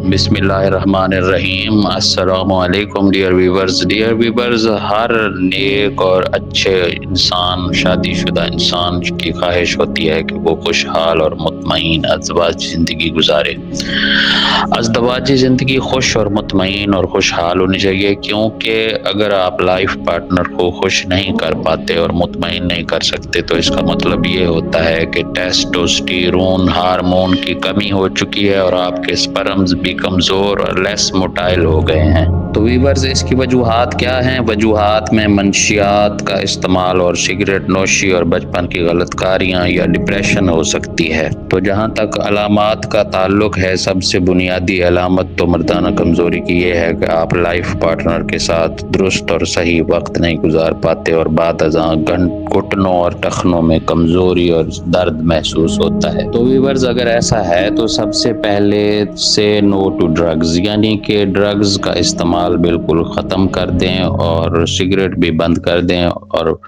बिस्मिल्लाहिर्रहमानिर्रहीम। अस्सलाम वालेकुम डियर व्यूवर्स। हर नेक और अच्छे इंसान, शादीशुदा इंसान की ख्वाहिश होती है कि वो खुशहाल और मुतमईन अज़दवाजी ज़िंदगी गुजारे। अज़दवाजी ज़िंदगी खुश और मुतमईन और खुशहाल होनी चाहिए, क्योंकि अगर आप लाइफ पार्टनर को खुश नहीं कर पाते और मुतमईन नहीं कर सकते तो इसका मतलब ये होता है कि टेस्टोस्टेरोन हार्मोन की कमी हो चुकी है और आपके स्पर्म्स भी कमज़ोर और लेस मोटाइल हो गए हैं। तो वीवर्स, इसकी वजूहात क्या हैं? वजूहात में मंशियात का इस्तेमाल और सिगरेट नोशी और बचपन की गलतकारियाँ या डिप्रेशन हो सकती है। तो जहाँ तक अलामात का ताल्लुक है, सबसे बुनियादी अलामत तो मर्दाना कमज़ोरी की ये है कि आप लाइफ पार्टनर के साथ दुरुस्त और सही वक्त नहीं गुजार पाते और बाद अज़ां घुटनों और टखनों में कमज़ोरी और दर्द महसूस होता है। तो वीवर्स, अगर ऐसा है तो सबसे पहले से नो टू ड्रग्स, यानी कि ड्रग्स का इस्तेमाल बिल्कुल ख़त्म कर दें और सिगरेट भी बंद कर दें। और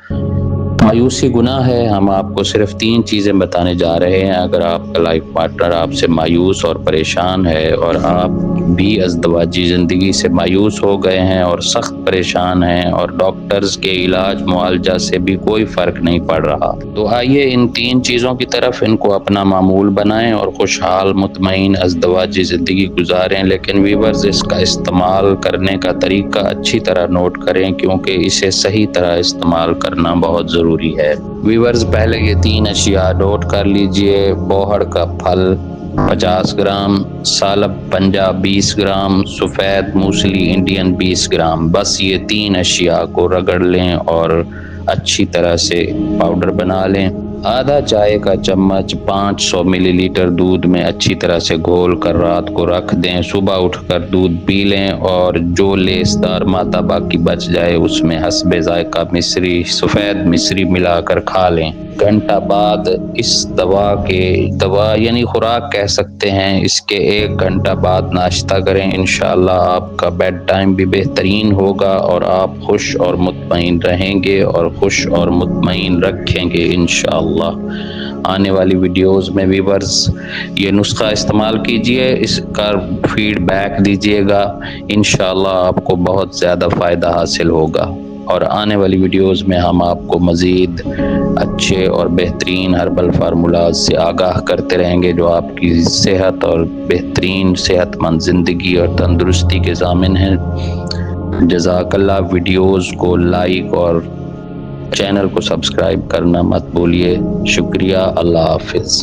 मायूसी गुनाह है। हम आपको सिर्फ 3 चीज़ें बताने जा रहे हैं। अगर आपका लाइफ पार्टनर आपसे मायूस और परेशान है और आप भी अज़दवाजी ज़िंदगी से मायूस हो गए हैं और सख्त परेशान हैं और डॉक्टर्स के इलाज मुआलजा से भी कोई फ़र्क नहीं पड़ रहा, तो आइए इन 3 चीज़ों की तरफ इनको अपना मामूल बनाएं और खुशहाल मुतमईन अज़दवाजी ज़िंदगी गुजारें। लेकिन वीवर्स, इसका इस्तेमाल करने का तरीका अच्छी तरह नोट करें, क्योंकि इसे सही तरह इस्तेमाल करना बहुत ज़रूरी है। वीवर्स, पहले ये 3 अशिया नोट कर लीजिए। बोहड़ का फल 50 ग्राम, सालब पंजाब 20 ग्राम, सफ़ेद मूसली इंडियन 20 ग्राम। बस ये 3 अशिया को रगड़ लें और अच्छी तरह से पाउडर बना लें। आधा चाय का चम्मच 500 मिलीलीटर दूध में अच्छी तरह से घोल कर रात को रख दें। सुबह उठकर दूध पी लें और जो लेसदार मादा बाकी बच जाए उसमें हस्बे जायका मिश्री, सफ़ेद मिश्री मिलाकर खा लें। घंटा बाद इस दवा यानी खुराक कह सकते हैं, इसके 1 घंटा बाद नाश्ता करें। इंशाअल्लाह आपका बेड टाइम भी बेहतरीन होगा और आप खुश और मुतमईन रहेंगे और खुश और मुतमईन रखेंगे इंशाअल्लाह। आने वाली वीडियोस में वीवर्स ये नुस्खा इस्तेमाल कीजिए, इसका फीडबैक दीजिएगा। इंशाअल्लाह आपको बहुत ज़्यादा फ़ायदा हासिल होगा और आने वाली वीडियोस में हम आपको मज़ीद अच्छे और बेहतरीन हर्बल फार्मूलाज से आगाह करते रहेंगे, जो आपकी सेहत और बेहतरीन सेहतमंद ज़िंदगी और तंदुरुस्ती के ज़ामिन हैं। जज़ाकल्लाह। वीडियोस को लाइक और चैनल को सब्सक्राइब करना मत भूलिए। शुक्रिया। अल्लाह हाफिज़।